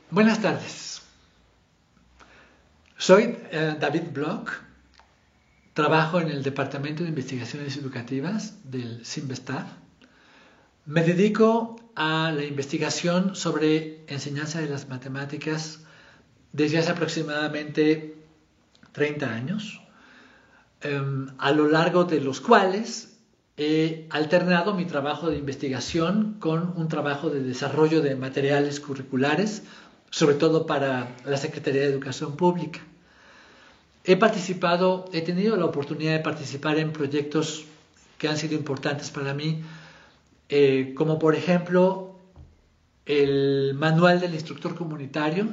Buenas tardes. Soy David Bloch, trabajo en el Departamento de Investigaciones Educativas del CIMBESTAF. Me dedico a la investigación sobre enseñanza de las matemáticas desde hace aproximadamente 30 años, a lo largo de los cuales he alternado mi trabajo de investigación con un trabajo de desarrollo de materiales curriculares, sobre todo para la Secretaría de Educación Pública. He tenido la oportunidad de participar en proyectos que han sido importantes para mí, como por ejemplo el manual del instructor comunitario,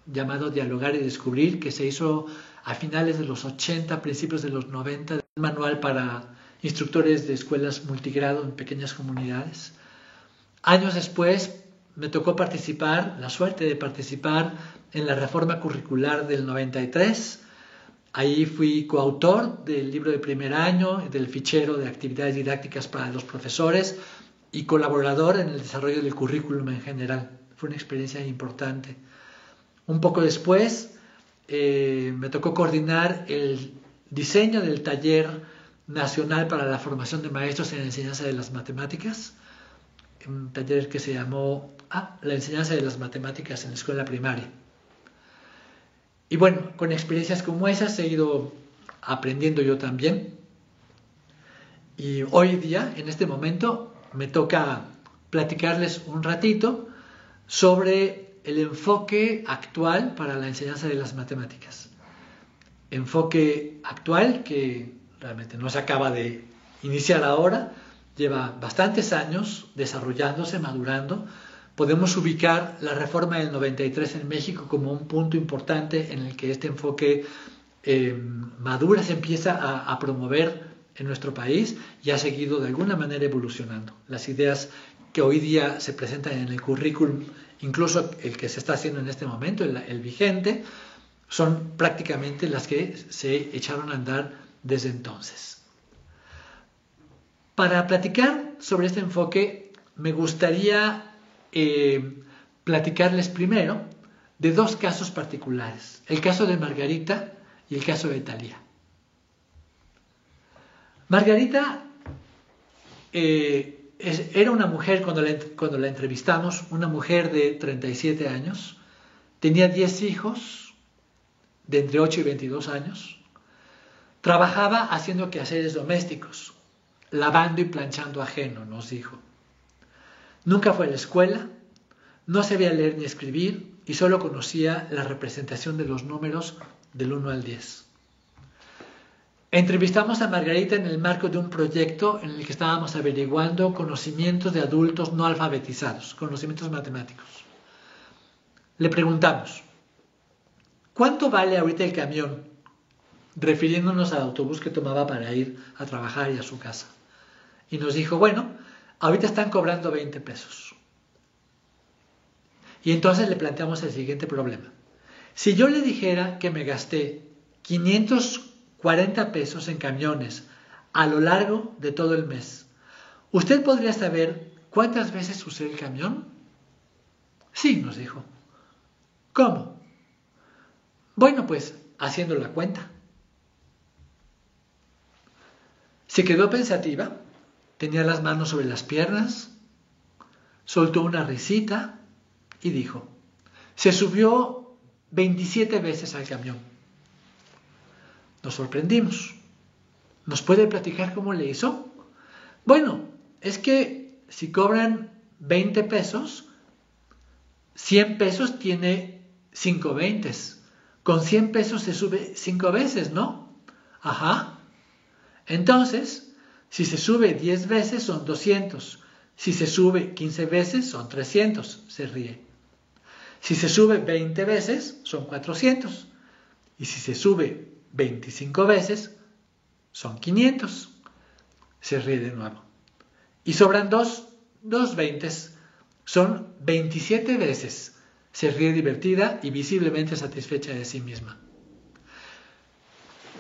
llamado Dialogar y Descubrir, que se hizo a finales de los 80, principios de los 90, un manual para instructores de escuelas multigrado en pequeñas comunidades. Años después me tocó la suerte de participar en la reforma curricular del 93. Ahí fui coautor del libro de primer año, del fichero de actividades didácticas para los profesores y colaborador en el desarrollo del currículum en general. Fue una experiencia importante. Un poco después me tocó coordinar el diseño del taller nacional para la formación de maestros en la enseñanza de las matemáticas, un taller que se llamó La enseñanza de las matemáticas en la escuela primaria. Y bueno, con experiencias como esas he ido aprendiendo yo también. Y hoy día, en este momento, me toca platicarles un ratito sobre el enfoque actual para la enseñanza de las matemáticas. Enfoque actual que realmente no se acaba de iniciar ahora, lleva bastantes años desarrollándose, madurando. Podemos ubicar la reforma del 93 en México como un punto importante en el que este enfoque madura, se empieza a promover en nuestro país y ha seguido de alguna manera evolucionando. Las ideas que hoy día se presentan en el currículum, incluso el que se está haciendo en este momento, el vigente, son prácticamente las que se echaron a andar desde entonces. Para platicar sobre este enfoque, me gustaría platicarles primero de dos casos particulares, el caso de Margarita y el caso de Thalía. Margarita era una mujer, cuando la entrevistamos, una mujer de 37 años, tenía 10 hijos de entre 8 y 22 años, trabajaba haciendo quehaceres domésticos, lavando y planchando ajeno, nos dijo. Nunca fue a la escuela, no sabía leer ni escribir y solo conocía la representación de los números del 1 al 10. Entrevistamos a Margarita en el marco de un proyecto en el que estábamos averiguando conocimientos de adultos no alfabetizados, conocimientos matemáticos. Le preguntamos, ¿cuánto vale ahorita el camión? Refiriéndonos al autobús que tomaba para ir a trabajar y a su casa. Y nos dijo, bueno, ahorita están cobrando 20 pesos. Y entonces le planteamos el siguiente problema. Si yo le dijera que me gasté 540 pesos en camiones a lo largo de todo el mes, ¿usted podría saber cuántas veces usé el camión? Sí, nos dijo. ¿Cómo? Bueno, pues haciendo la cuenta. Se quedó pensativa, tenía las manos sobre las piernas, soltó una risita y dijo, se subió 27 veces al camión. Nos sorprendimos. ¿Nos puede platicar cómo le hizo? Bueno, es que si cobran 20 pesos, 100 pesos tiene 5 veintes. Con 100 pesos se sube 5 veces, ¿no? Ajá. Entonces, si se sube 10 veces son 200. Si se sube 15 veces son 300. Se ríe. Si se sube 20 veces son 400. Y si se sube 25 veces son 500. Se ríe de nuevo. Y sobran dos veintes. Son 27 veces. Se ríe divertida y visiblemente satisfecha de sí misma.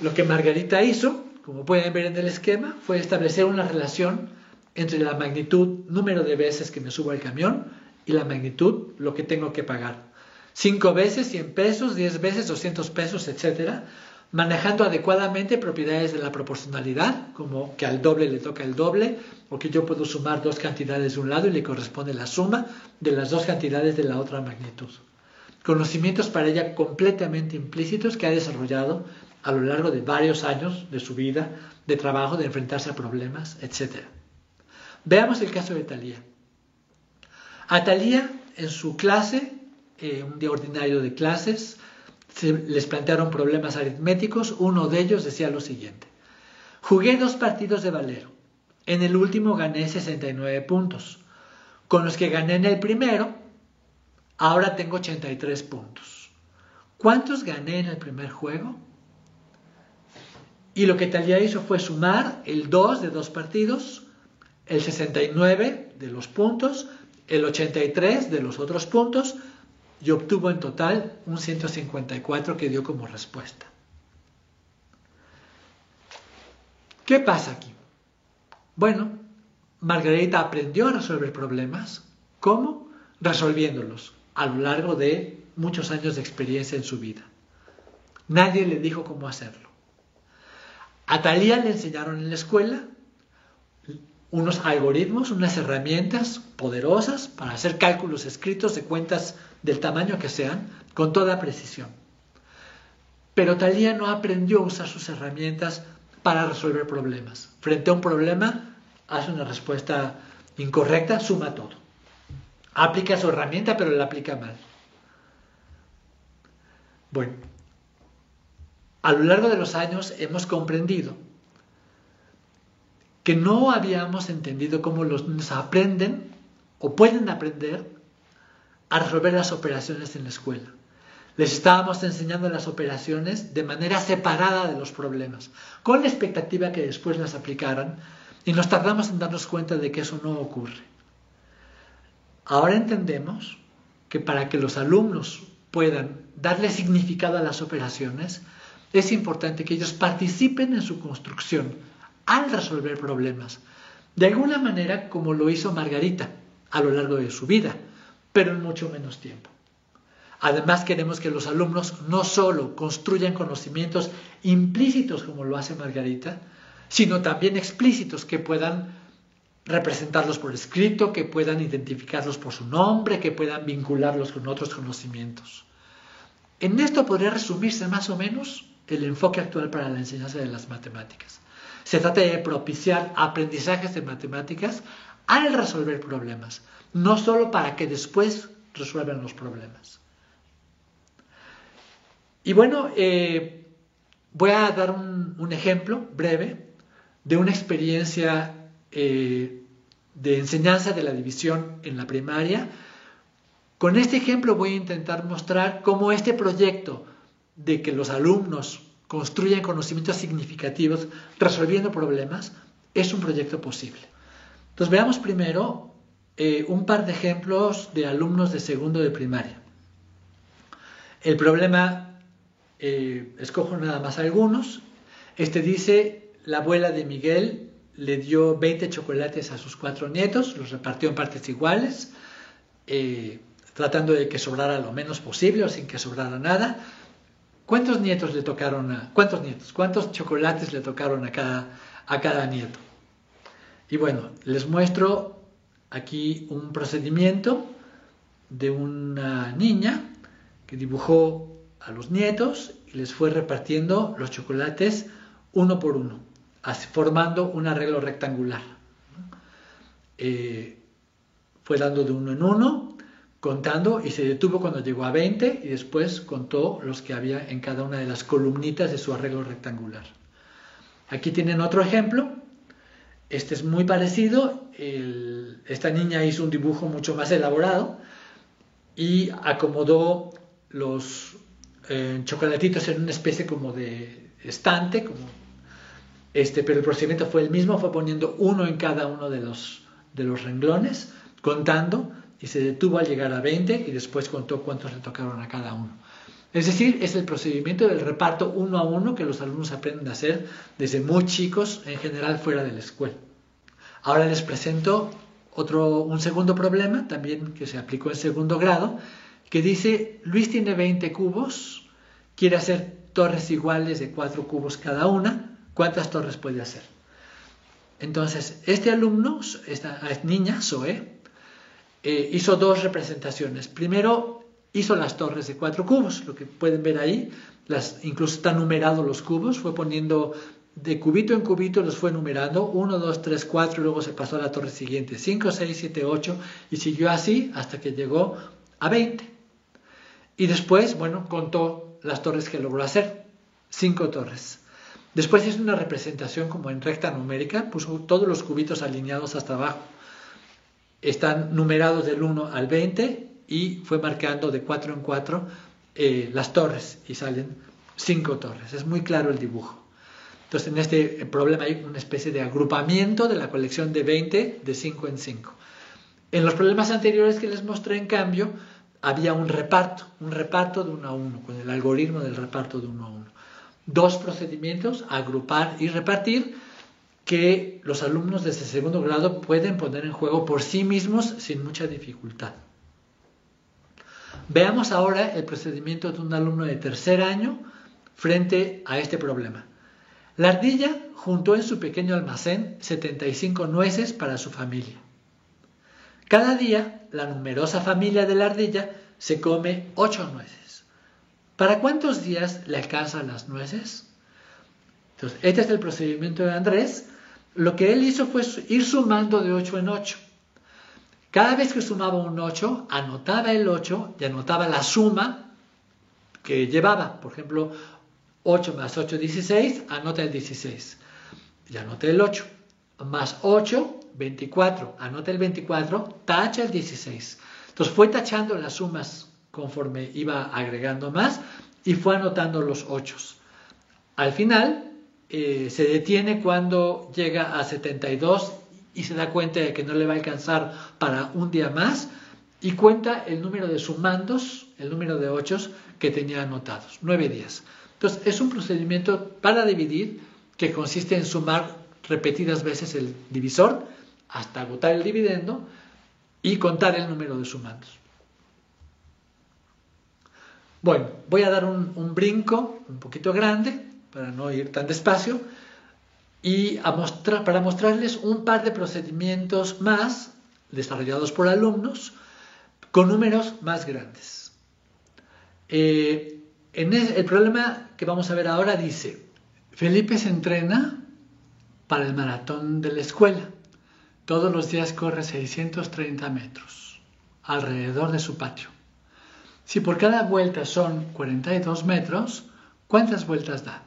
Lo que Margarita hizo, como pueden ver en el esquema, fue establecer una relación entre la magnitud, número de veces que me subo al camión, y la magnitud, lo que tengo que pagar. 5 veces 100 pesos, 10 veces 200 pesos, etc. Manejando adecuadamente propiedades de la proporcionalidad, como que al doble le toca el doble, o que yo puedo sumar dos cantidades de un lado y le corresponde la suma de las dos cantidades de la otra magnitud. Conocimientos para ella completamente implícitos que ha desarrollado a lo largo de varios años de su vida, de trabajo, de enfrentarse a problemas, etc. Veamos el caso de Thalía. A Thalía, en su clase, un día ordinario de clases, les plantearon problemas aritméticos. Uno de ellos decía lo siguiente: jugué 2 partidos de Valero. En el último gané 69 puntos. Con los que gané en el primero, ahora tengo 83 puntos. ¿Cuántos gané en el primer juego? Y lo que Thalía hizo fue sumar el 2 de 2 partidos, el 69 de los puntos, el 83 de los otros puntos, y obtuvo en total un 154 que dio como respuesta. ¿Qué pasa aquí? Bueno, Margarita aprendió a resolver problemas. ¿Cómo? Resolviéndolos a lo largo de muchos años de experiencia en su vida. Nadie le dijo cómo hacerlo. A Thalía le enseñaron en la escuela unos algoritmos, unas herramientas poderosas para hacer cálculos escritos de cuentas del tamaño que sean, con toda precisión. Pero Thalía no aprendió a usar sus herramientas para resolver problemas. Frente a un problema, hace una respuesta incorrecta, suma todo. Aplica su herramienta, pero la aplica mal. Bueno, a lo largo de los años hemos comprendido que no habíamos entendido cómo los niños aprenden o pueden aprender a resolver las operaciones en la escuela. Les estábamos enseñando las operaciones de manera separada de los problemas, con la expectativa que después las aplicaran, y nos tardamos en darnos cuenta de que eso no ocurre. Ahora entendemos que para que los alumnos puedan darle significado a las operaciones, es importante que ellos participen en su construcción al resolver problemas, de alguna manera como lo hizo Margarita a lo largo de su vida, pero en mucho menos tiempo. Además, queremos que los alumnos no solo construyan conocimientos implícitos como lo hace Margarita, sino también explícitos, que puedan representarlos por escrito, que puedan identificarlos por su nombre, que puedan vincularlos con otros conocimientos. En esto podría resumirse más o menos el enfoque actual para la enseñanza de las matemáticas. Se trata de propiciar aprendizajes de matemáticas al resolver problemas, no solo para que después resuelvan los problemas. Y bueno, voy a dar un ejemplo breve de una experiencia de enseñanza de la división en la primaria. Con este ejemplo voy a intentar mostrar cómo este proyecto de que los alumnos construyan conocimientos significativos resolviendo problemas es un proyecto posible. Entonces veamos primero un par de ejemplos de alumnos de segundo de primaria. El problema, escojo nada más algunos. Este dice: la abuela de Miguel le dio 20 chocolates a sus 4 nietos, los repartió en partes iguales, tratando de que sobrara lo menos posible o sin que sobrara nada. ¿Cuántos chocolates le tocaron a cada nieto? Y bueno, les muestro aquí un procedimiento de una niña que dibujó a los nietos y les fue repartiendo los chocolates uno por uno, así formando un arreglo rectangular. Fue dando de uno en uno, contando, y se detuvo cuando llegó a 20 y después contó los que había en cada una de las columnitas de su arreglo rectangular. Aquí tienen otro ejemplo. Este es muy parecido. Esta niña hizo un dibujo mucho más elaborado y acomodó los chocolatitos en una especie como de estante, pero el procedimiento fue el mismo. Fue poniendo uno en cada uno de los renglones, contando, y se detuvo al llegar a 20 y después contó cuántos le tocaron a cada uno. Es decir, es el procedimiento del reparto uno a uno que los alumnos aprenden a hacer desde muy chicos, en general fuera de la escuela. Ahora les presento un segundo problema, también que se aplicó en segundo grado, que dice, Luis tiene 20 cubos, quiere hacer torres iguales de 4 cubos cada una, ¿cuántas torres puede hacer? Entonces, este alumno, esta niña, Zoe, hizo 2 representaciones. Primero, hizo las torres de 4 cubos, lo que pueden ver ahí, incluso están numerados los cubos, fue poniendo de cubito en cubito, los fue numerando, 1, 2, 3, 4, y luego se pasó a la torre siguiente, 5, 6, 7, 8, y siguió así hasta que llegó a 20. Y después, bueno, contó las torres que logró hacer, 5 torres. Después hizo una representación como en recta numérica, puso todos los cubitos alineados hasta abajo. Están numerados del 1 al 20 y fue marcando de 4 en 4 las torres y salen 5 torres. Es muy claro el dibujo. Entonces en este problema hay una especie de agrupamiento de la colección de 20 de 5 en 5. En los problemas anteriores que les mostré, en cambio, había un reparto de 1 a 1, con el algoritmo del reparto de 1 a 1. 2 procedimientos, agrupar y repartir, que los alumnos desde segundo grado pueden poner en juego por sí mismos sin mucha dificultad. Veamos ahora el procedimiento de un alumno de tercer año frente a este problema. La ardilla juntó en su pequeño almacén 75 nueces para su familia. Cada día, la numerosa familia de la ardilla se come 8 nueces. ¿Para cuántos días le alcanzan las nueces? Entonces, este es el procedimiento de Andrés. Lo que él hizo fue ir sumando de 8 en 8. Cada vez que sumaba un 8, anotaba el 8 y anotaba la suma que llevaba. Por ejemplo, 8 más 8, 16, anota el 16. Y anota el 8. Más 8, 24. Anota el 24, tacha el 16. Entonces fue tachando las sumas conforme iba agregando más y fue anotando los 8. Al final se detiene cuando llega a 72 y se da cuenta de que no le va a alcanzar para un día más y cuenta el número de sumandos, el número de 8 que tenía anotados, 9 días. Entonces es un procedimiento para dividir que consiste en sumar repetidas veces el divisor hasta agotar el dividendo y contar el número de sumandos. Bueno, voy a dar un brinco un poquito grande para no ir tan despacio y para mostrarles un par de procedimientos más desarrollados por alumnos con números más grandes. El problema que vamos a ver ahora dice: Felipe se entrena para el maratón de la escuela. Todos los días corre 630 metros alrededor de su patio. Si por cada vuelta son 42 metros, ¿cuántas vueltas da?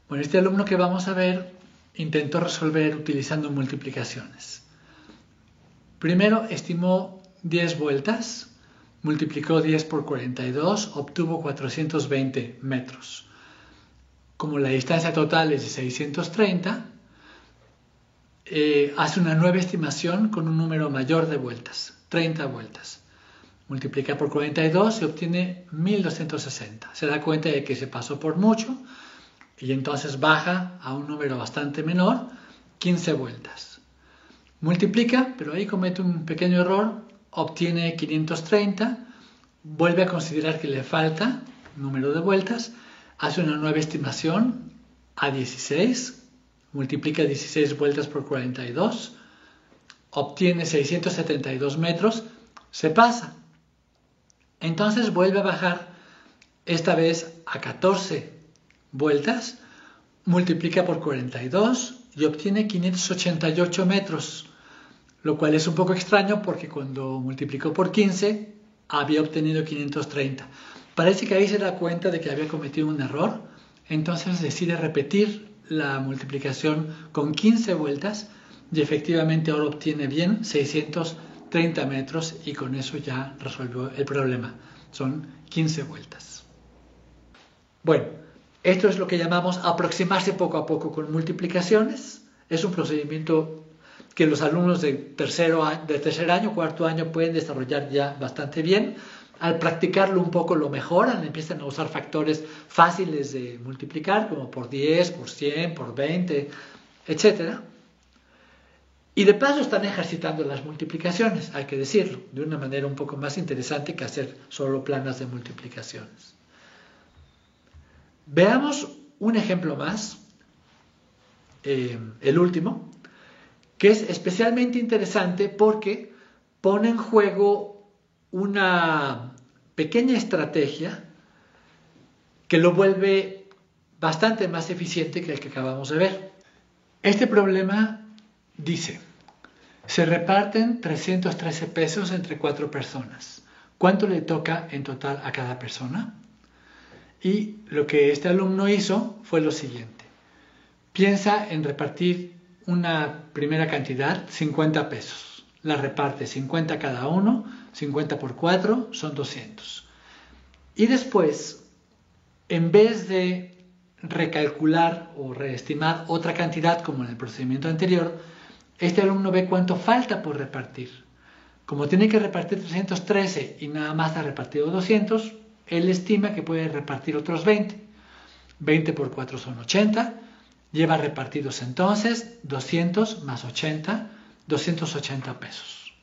Bueno, este alumno que vamos a ver intentó resolver utilizando multiplicaciones. Primero estimó 10 vueltas, multiplicó 10 por 42, obtuvo 420 metros. Como la distancia total es de 630, hace una nueva estimación con un número mayor de vueltas, 30 vueltas. Multiplica por 42 y obtiene 1260. Se da cuenta de que se pasó por mucho y entonces baja a un número bastante menor, 15 vueltas. Multiplica, pero ahí comete un pequeño error, obtiene 530, vuelve a considerar que le falta número de vueltas, hace una nueva estimación a 16, multiplica 16 vueltas por 42, obtiene 672 metros, se pasa. Entonces vuelve a bajar, esta vez a 14 vueltas, multiplica por 42 y obtiene 588 metros, lo cual es un poco extraño porque cuando multiplicó por 15 había obtenido 530. Parece que ahí se da cuenta de que había cometido un error, entonces decide repetir la multiplicación con 15 vueltas y efectivamente ahora obtiene bien 630 metros y con eso ya resolvió el problema. Son 15 vueltas. Bueno, esto es lo que llamamos aproximarse poco a poco con multiplicaciones. Es un procedimiento que los alumnos de tercer año, cuarto año pueden desarrollar ya bastante bien. Al practicarlo un poco lo mejoran, empiezan a usar factores fáciles de multiplicar, como por 10, por 100, por 20, etc. Y de paso están ejercitando las multiplicaciones, hay que decirlo, de una manera un poco más interesante que hacer solo planas de multiplicaciones. Veamos un ejemplo más, el último, que es especialmente interesante porque pone en juego una pequeña estrategia que lo vuelve bastante más eficiente que el que acabamos de ver. Este problema dice, se reparten 313 pesos entre 4 personas. ¿Cuánto le toca en total a cada persona? Y lo que este alumno hizo fue lo siguiente. Piensa en repartir una primera cantidad, 50 pesos. La reparte 50 cada uno, 50 por 4 son 200. Y después, en vez de recalcular o reestimar otra cantidad como en el procedimiento anterior, este alumno ve cuánto falta por repartir. Como tiene que repartir 313 y nada más ha repartido 200, él estima que puede repartir otros 20. 20 por 4 son 80. Lleva repartidos entonces 200 más 80, 280 pesos.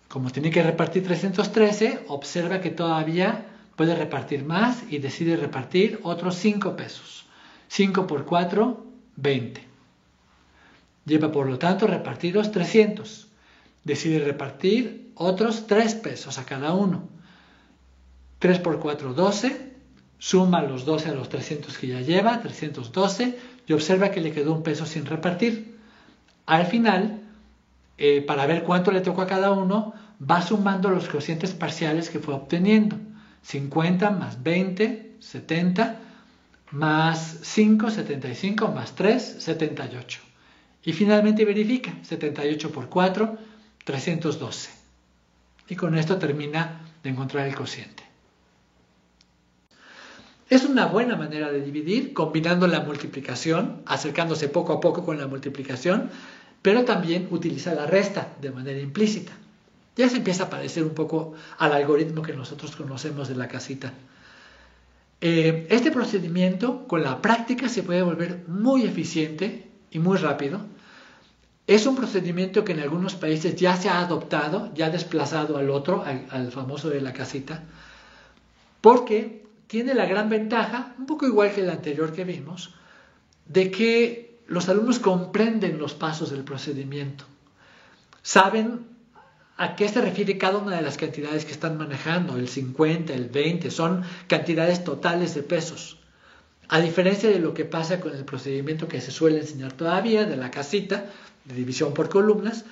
Como tiene que repartir 313, observa que todavía puede repartir más y decide repartir otros 5 pesos. 5 por 4, 20. Lleva por lo tanto repartidos 300. Decide repartir otros 3 pesos a cada uno. 3 por 4, 12. Suma los 12 a los 300 que ya lleva, 312, y observa que le quedó un peso sin repartir. Al final, para ver cuánto le tocó a cada uno, va sumando los cocientes parciales que fue obteniendo. 50 más 20, 70, más 5, 75, más 3, 78. Y finalmente verifica, 78 por 4, 312. Y con esto termina de encontrar el cociente. Es una buena manera de dividir, combinando la multiplicación, acercándose poco a poco con la multiplicación, pero también utiliza la resta de manera implícita. Ya se empieza a parecer un poco al algoritmo que nosotros conocemos de la casita. Este procedimiento, con la práctica, se puede volver muy eficiente y muy rápido. Es un procedimiento que en algunos países ya se ha adoptado, ya ha desplazado al otro, al famoso de la casita, porque tiene la gran ventaja, un poco igual que el anterior que vimos, de que los alumnos comprenden los pasos del procedimiento. Saben a qué se refiere cada una de las cantidades que están manejando, el 50, el 20, son cantidades totales de pesos. A diferencia de lo que pasa con el procedimiento que se suele enseñar todavía, de la casita, de división por columnas,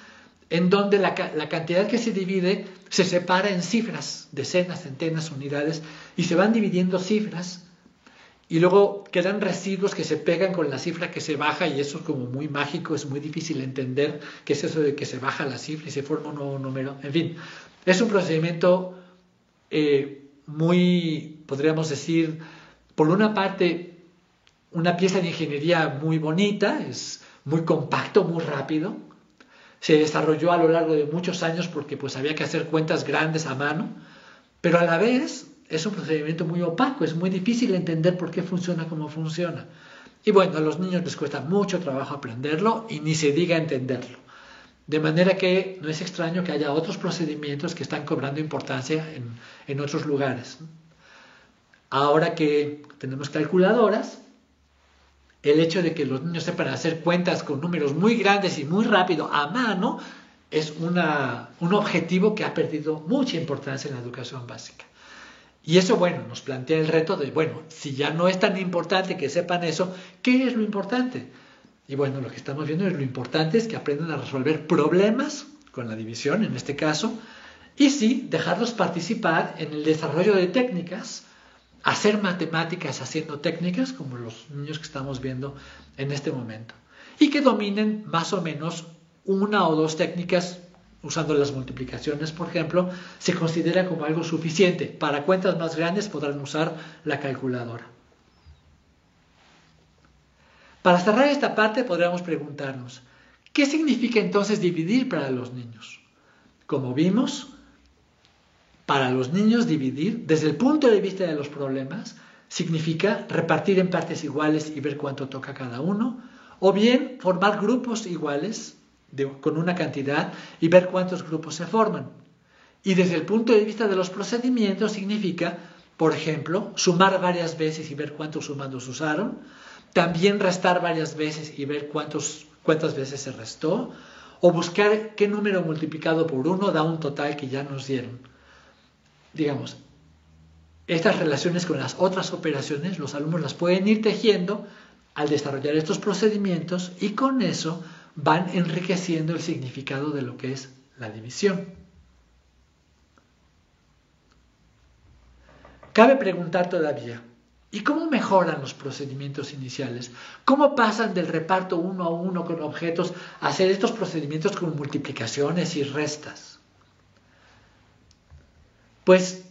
en donde la cantidad que se divide se separa en cifras, decenas, centenas, unidades, y se van dividiendo cifras, y luego quedan residuos que se pegan con la cifra que se baja, y eso es como muy mágico, es muy difícil entender qué es eso de que se baja la cifra y se forma un nuevo número. En fin, es un procedimiento muy, podríamos decir, por una parte, una pieza de ingeniería muy bonita, es muy compacto, muy rápido. Se desarrolló a lo largo de muchos años porque pues había que hacer cuentas grandes a mano, pero a la vez es un procedimiento muy opaco, es muy difícil entender por qué funciona como funciona. Y bueno, a los niños les cuesta mucho trabajo aprenderlo y ni se diga entenderlo. De manera que no es extraño que haya otros procedimientos que están cobrando importancia en otros lugares. Ahora que tenemos calculadoras, el hecho de que los niños sepan hacer cuentas con números muy grandes y muy rápido a mano es un objetivo que ha perdido mucha importancia en la educación básica. Y eso, bueno, nos plantea el reto de, bueno, si ya no es tan importante que sepan eso, ¿qué es lo importante? Y bueno, lo que estamos viendo es lo importante es que aprendan a resolver problemas, con la división en este caso, y sí, dejarlos participar en el desarrollo de técnicas, hacer matemáticas haciendo técnicas, como los niños que estamos viendo en este momento, y que dominen más o menos una o dos técnicas, usando las multiplicaciones, por ejemplo, se considera como algo suficiente. Para cuentas más grandes podrán usar la calculadora. Para cerrar esta parte podríamos preguntarnos, ¿qué significa entonces dividir para los niños? Como vimos, para los niños dividir, desde el punto de vista de los problemas, significa repartir en partes iguales y ver cuánto toca cada uno, o bien formar grupos iguales con una cantidad y ver cuántos grupos se forman. Y desde el punto de vista de los procedimientos significa, por ejemplo, sumar varias veces y ver cuántos sumandos usaron, también restar varias veces y ver cuántas veces se restó, o buscar qué número multiplicado por 1 da un total que ya nos dieron. Digamos, estas relaciones con las otras operaciones, los alumnos las pueden ir tejiendo al desarrollar estos procedimientos y con eso van enriqueciendo el significado de lo que es la división. Cabe preguntar todavía, ¿y cómo mejoran los procedimientos iniciales? ¿Cómo pasan del reparto 1 a 1 con objetos a hacer estos procedimientos con multiplicaciones y restas? Pues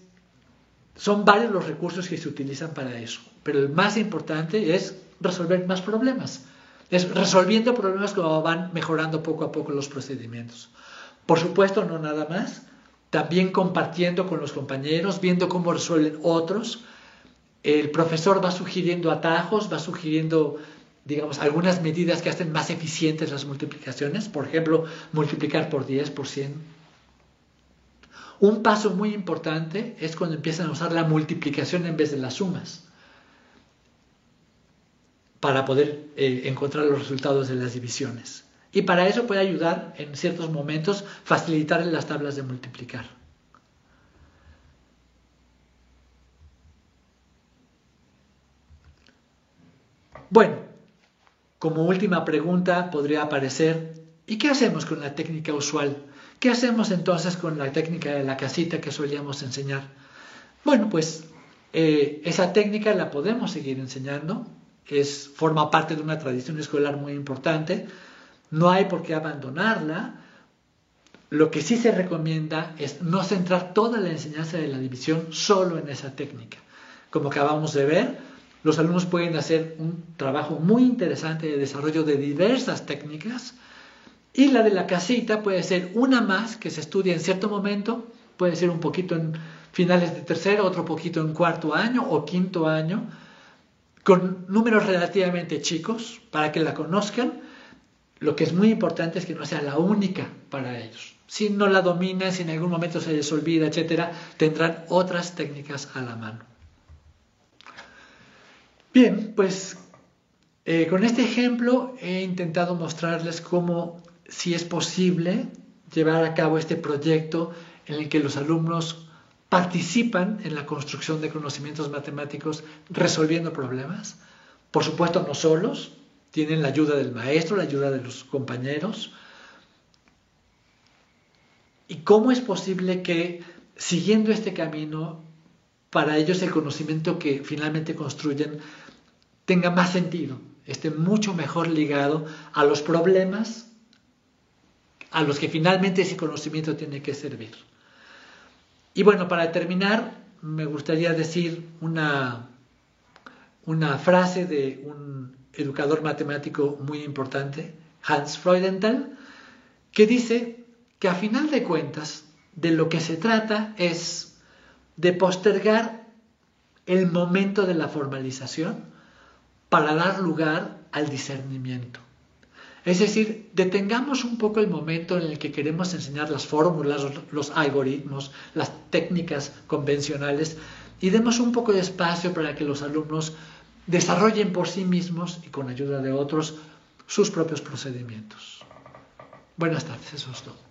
son varios los recursos que se utilizan para eso, pero el más importante es resolver más problemas. Es resolviendo problemas como van mejorando poco a poco los procedimientos. Por supuesto, no nada más. También compartiendo con los compañeros, viendo cómo resuelven otros. El profesor va sugiriendo atajos, va sugiriendo, digamos, algunas medidas que hacen más eficientes las multiplicaciones. Por ejemplo, multiplicar por 10, por 100. Un paso muy importante es cuando empiezan a usar la multiplicación en vez de las sumas para poder encontrar los resultados de las divisiones. Y para eso puede ayudar en ciertos momentos facilitar las tablas de multiplicar. Bueno, como última pregunta podría aparecer, ¿y qué hacemos con la técnica usual? ¿Qué hacemos entonces con la técnica de la casita que solíamos enseñar? Bueno, pues esa técnica la podemos seguir enseñando, forma parte de una tradición escolar muy importante. No hay por qué abandonarla. Lo que sí se recomienda es no centrar toda la enseñanza de la división solo en esa técnica. Como acabamos de ver, los alumnos pueden hacer un trabajo muy interesante de desarrollo de diversas técnicas y la de la casita puede ser una más que se estudia en cierto momento, puede ser un poquito en finales de tercero, otro poquito en cuarto año o quinto año, con números relativamente chicos para que la conozcan. Lo que es muy importante es que no sea la única para ellos. Si no la dominan, si en algún momento se les olvida, etc., tendrán otras técnicas a la mano. Bien, pues con este ejemplo he intentado mostrarles cómo si es posible llevar a cabo este proyecto en el que los alumnos participan en la construcción de conocimientos matemáticos resolviendo problemas. Por supuesto, no solos. Tienen la ayuda del maestro, la ayuda de los compañeros. ¿Y cómo es posible que, siguiendo este camino, para ellos el conocimiento que finalmente construyen tenga más sentido, esté mucho mejor ligado a los problemas a los que finalmente ese conocimiento tiene que servir? Y bueno, para terminar, me gustaría decir una frase de un educador matemático muy importante, Hans Freudenthal, que dice que a final de cuentas de lo que se trata es de postergar el momento de la formalización para dar lugar al discernimiento. Es decir, detengamos un poco el momento en el que queremos enseñar las fórmulas, los algoritmos, las técnicas convencionales y demos un poco de espacio para que los alumnos desarrollen por sí mismos y con ayuda de otros sus propios procedimientos. Buenas tardes, eso es todo.